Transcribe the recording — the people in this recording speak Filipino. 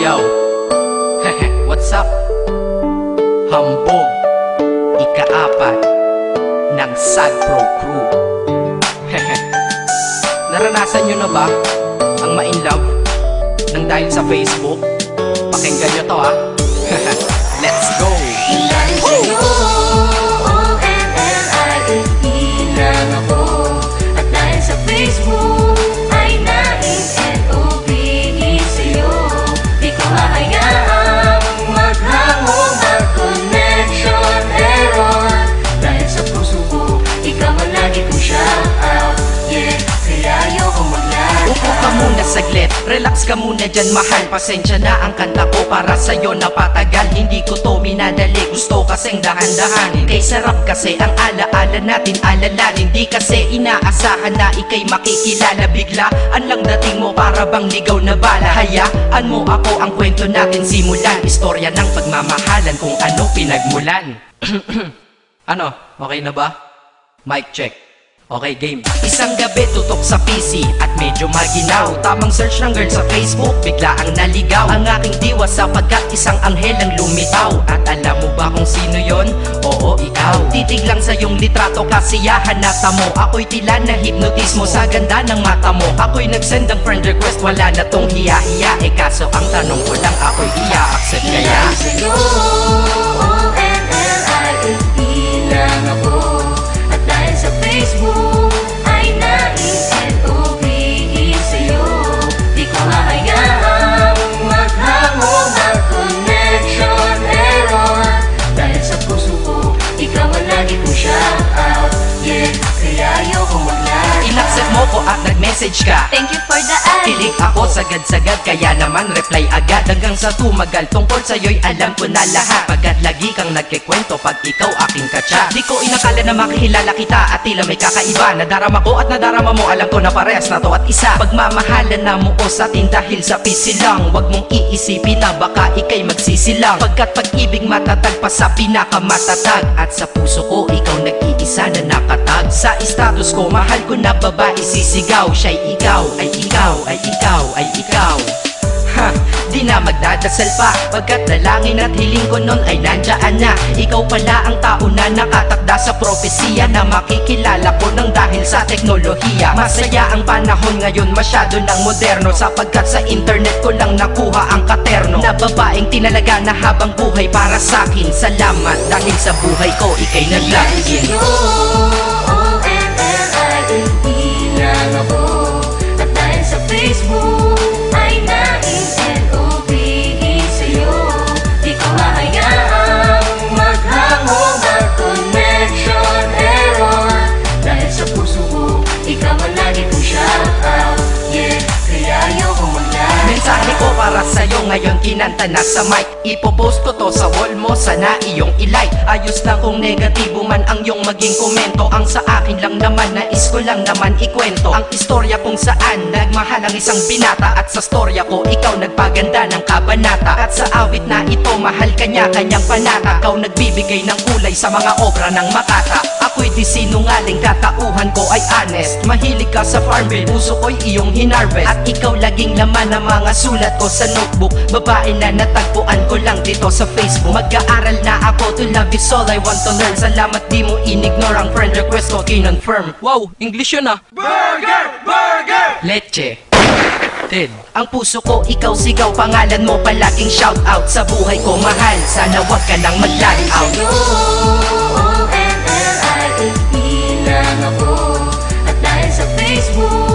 Yo, what's up? Hambog, ika-4 ng Sad Pro Crew. Naranasan nyo na ba ang ma-inlove nang dahil sa Facebook? Pakinggan nyo to ha. Let's go! Lang ako, at dahil sa Facebook ay na-in-N-O-B-E sa'yo. Di ko hahayaang maghango, mag-connection error. Dahil sa puso ko, ikaw ang lagi kong shout out. Yeah, kaya ayoko mag-lag. Upo ka muna saglit, relax ka muna dyan mahal. Pasensya na ang kanta ko para sa'yo napatagal. Hindi ko to minadali, gusto kasing dahan-dahanin. Kay sarap kasi ang alaala natin alalanin. Di kasi inaasahan na ikay makikilala. Biglaan lang dating mo para bang ligaw na bala. Hayaan mo ako ang kwento natin simulan. Istorya ng pagmamahalan kung ano pinagmulan. Ano? Okay na ba? Mic check. Okay, game. Isang gabi tutok sa PC at medyo maginaw. Tamang search ng girl sa Facebook, bigla ang naligaw. Ang aking diwa sapagkat isang anghel ang lumitaw. At alam mo ba kung sino yon? Oo, ikaw. Titig lang sa iyong litrato, kasiyahan na tamo. Ako'y tila na hipnotismo sa ganda ng mata mo. Ako'y nagsend ng friend request, wala na tong hiya-hiya. Eh kaso ang tanong ko lang, ako'y iya-accept kaya? Sa'yo, O-N-L-I-F-E lang ako. At dahil sa Facebook ay na-in-N-O-B-E sa'yo. Di ko hahayaang maghango, mag-connection error. Dahil sa puso ko, ikaw ang lagi kong shout out. Yeah, kaya ayoko mag-lag. Inaccept mo ko at nag-message ka. Thank you for the ad. Kilig ako sagad-sagad, kaya naman reply agad. Hanggang sa tumagal, tungkol sa'yo'y alam ko na lahat. Pagkat lagi kang nagkikwento pag ikaw aking katsa. Di ko inakala na makikilala kita at tila may kakaiba. Nadarama ko at nadarama mo, alam ko na parehas na to at isa. Pagmamahalan na mo o sa atin dahil sa PC lang. Huwag mong iisipin na baka ikay magsisilang. Pagkat pag-ibig matatag pa sa pinakamatatag. At sa puso ko, ikaw nag-iisa na nakatag. Sa status ko, mahal ko na babae sisigaw. Siya'y ikaw, ay ikaw, ay ikaw, ay ikaw. Ha, di na magdadasal pa. Pagkat dalangin at hiling ko nun ay nandyan na. Ikaw pala ang tao na nakatakda sa propesiya. Na makikilala ko nang dahil sa teknolohiya. Masaya ang panahon ngayon, masyado ng moderno. Sapagkat sa internet ko lang nakuha ang katerno. Na babaeng tinalaga na habang buhay para sa'kin. Salamat dahil sa buhay ko ikay naglagin. O-N-L-I-F-E lang ako. At dahil sa Facebook ay na-in-N-O-B-E sa'yo. Di ko hahayaang maghango, mag-connection error. Dahil sa puso ko, ikaw ang lagi kong shout out. Yeah, kaya ayoko mag-lag. Mensahe ko para sa'yo ngayon kinanta na sa mic. Ipopost ko to sa wall mo, sana iyong ilike. Ayos lang kung negatibo man ang iyong maging komento. Ang sa akin lang naman, nais ko lang naman ikwento ang istorya kung saan nagmahal ang isang binata. At sa storya ko, ikaw nagpaganda ng kabanata. At sa awit na ito, mahal kanya kanyang panata. Ikaw nagbibigay ng kulay sa mga obra ng Makata. Ako'y di sinungaling, katauhan ko ay honest. Mahilig ka sa farm bill, puso ko'y iyong hinarvest. At ikaw laging laman ng mga sulat ko sa notebook. Babae na natagpuan ko lang dito sa Facebook. Mag-aaral na ako, to love is all I want to learn. Salamat di mo inignore ang friend request ko, kinonfirm. Wow, English yun ah. Burger! Burger! Leche. Ted. Ang puso ko, ikaw sigaw, pangalan mo palaging shout out. Sa buhay ko mahal, sana wag ka nang mag-lag out. O-N-L-I-F-E lang ako. At dahil sa Facebook